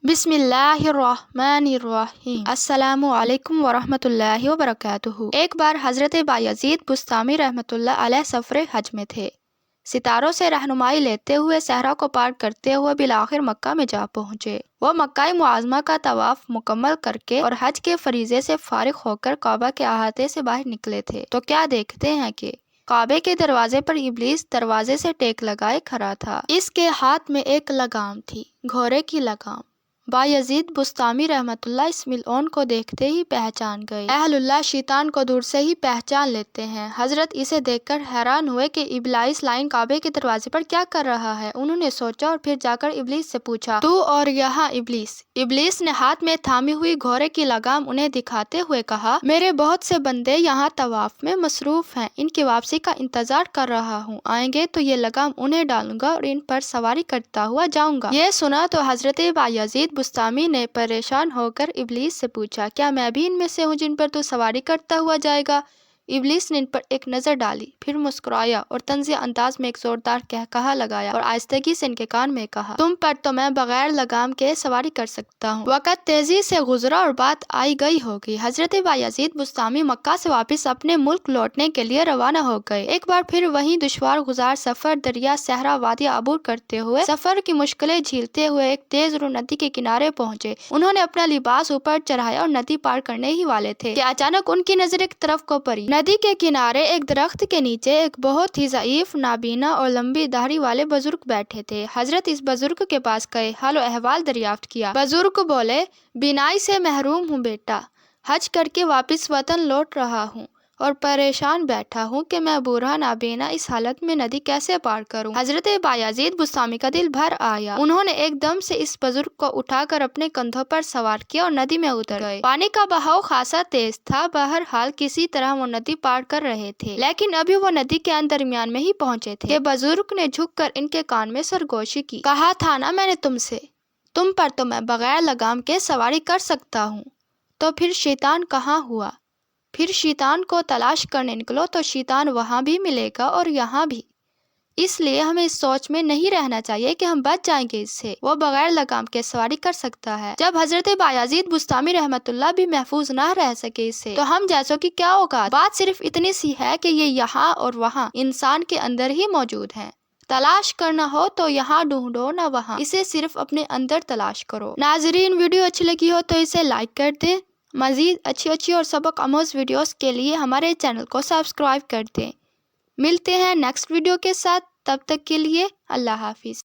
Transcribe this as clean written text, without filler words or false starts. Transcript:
बिस्मिल्लाहिर्रहमानिर्रहीम। अस्सलामु अलैकुम वरहमतुल्लाहि वबरकातुहू। एक बार हज़रत बायज़ीद बुस्तामी रहमतुल्लाह अलैह सफ़र हज में थे। सितारों से रहनुमाई लेते हुए सहरा को पार करते हुए बिलाखिर मक्का में जा पहुँचे। वो मक्का मुआज़मा का तवाफ मुकम्मल करके और हज के फरीज़े से फारिग होकर काबा के अहाते से बाहर निकले थे तो क्या देखते हैं कि काबे के दरवाजे पर इब्लीस दरवाजे से टेक लगाए खड़ा था। इसके हाथ में एक लगाम थी, घोड़े की लगाम। बायज़ीद बुस्तामी रहमतुल्लाह इस मिलओन को देखते ही पहचान गए। अहलुल्लाह शैतान को दूर से ही पहचान लेते हैं। हजरत इसे देखकर हैरान हुए कि इब्लीस लाइन काबे के दरवाजे पर क्या कर रहा है। उन्होंने सोचा और फिर जाकर इब्लीस से पूछा, तू और यहाँ इब्लीस? इब्लीस ने हाथ में थामी हुई घोड़े की लगाम उन्हें दिखाते हुए कहा, मेरे बहुत से बंदे यहाँ तवाफ में मसरूफ हैं, इनकी वापसी का इंतजार कर रहा हूँ। आएंगे तो ये लगाम उन्हें डालूंगा और इन पर सवारी करता हुआ जाऊंगा। ये सुना तो हजरत बायज़ीद बुस्तामी ने परेशान होकर इब्लीस से पूछा, क्या मैं भी इनमें से हूँ जिन पर तू सवारी करता हुआ जाएगा? इब्लीस ने इन पर एक नज़र डाली, फिर मुस्कुराया और तंज़िया अंदाज में एक जोरदार कहकहा लगाया और आहिस्तगी से इनके कान में कहा, तुम पर तो मैं बगैर लगाम के सवारी कर सकता हूँ। वक़्त तेजी से गुजरा और बात आई गई होगी। हजरत बायज़ीद बुस्तामी मक्का से वापस अपने मुल्क लौटने के लिए रवाना हो गए। एक बार फिर वही दुश्वार गुजार सफर दरिया सहरा वादिया अबूर करते हुए सफर की मुश्किलें झेलते हुए एक तेज रू नदी के किनारे पहुंचे। उन्होंने अपना लिबास ऊपर चढ़ाया और नदी पार करने ही वाले थे कि अचानक उनकी नजर एक तरफ को पड़ी। नदी के किनारे एक दरख्त के नीचे एक बहुत ही ज़ईफ, नाबीना और लंबी दाढ़ी वाले बुजुर्ग बैठे थे। हजरत इस बुजुर्ग के पास गए, हाल अहवाल दरियाफ्त किया। बुजुर्ग बोले, बीनाई से महरूम हूँ बेटा, हज करके वापस वतन लौट रहा हूँ और परेशान बैठा हूँ कि मैं बूढ़ा नाबीना इस हालत में नदी कैसे पार करूँ। हजरत बायज़ीद बुस्तामी का दिल भर आया। उन्होंने एकदम से इस बुजुर्ग को उठाकर अपने कंधों पर सवार किया और नदी में उतर गए। पानी का बहाव खासा तेज था, बहरहाल किसी तरह वो नदी पार कर रहे थे, लेकिन अभी वो नदी के दरमियान में ही पहुँचे थे। बुजुर्ग ने झुककर इनके कान में सरगोशी की, कहा था ना मैंने तुमसे, तुम पर तो मैं बगैर लगाम के सवारी कर सकता हूँ, तो फिर शैतान कहाँ हुआ? फिर शैतान को तलाश करने निकलो तो शैतान वहाँ भी मिलेगा और यहाँ भी। इसलिए हमें इस सोच में नहीं रहना चाहिए कि हम बच जाएंगे इससे, वो बगैर लगाम के सवारी कर सकता है। जब हजरत बायज़ीद बुस्तामी रहमतुल्लाह भी महफूज ना रह सके इससे, तो हम जैसों की क्या औकात। बात सिर्फ इतनी सी है कि ये यहाँ और वहाँ इंसान के अंदर ही मौजूद है। तलाश करना हो तो यहाँ ढूंढो ना वहाँ, इसे सिर्फ अपने अंदर तलाश करो। नाज़रीन, वीडियो अच्छी लगी हो तो इसे लाइक कर दें। मज़ीद अच्छी और सबक आमोज़ वीडियोस के लिए हमारे चैनल को सब्सक्राइब कर दें। मिलते हैं नेक्स्ट वीडियो के साथ, तब तक के लिए अल्लाह हाफिज़।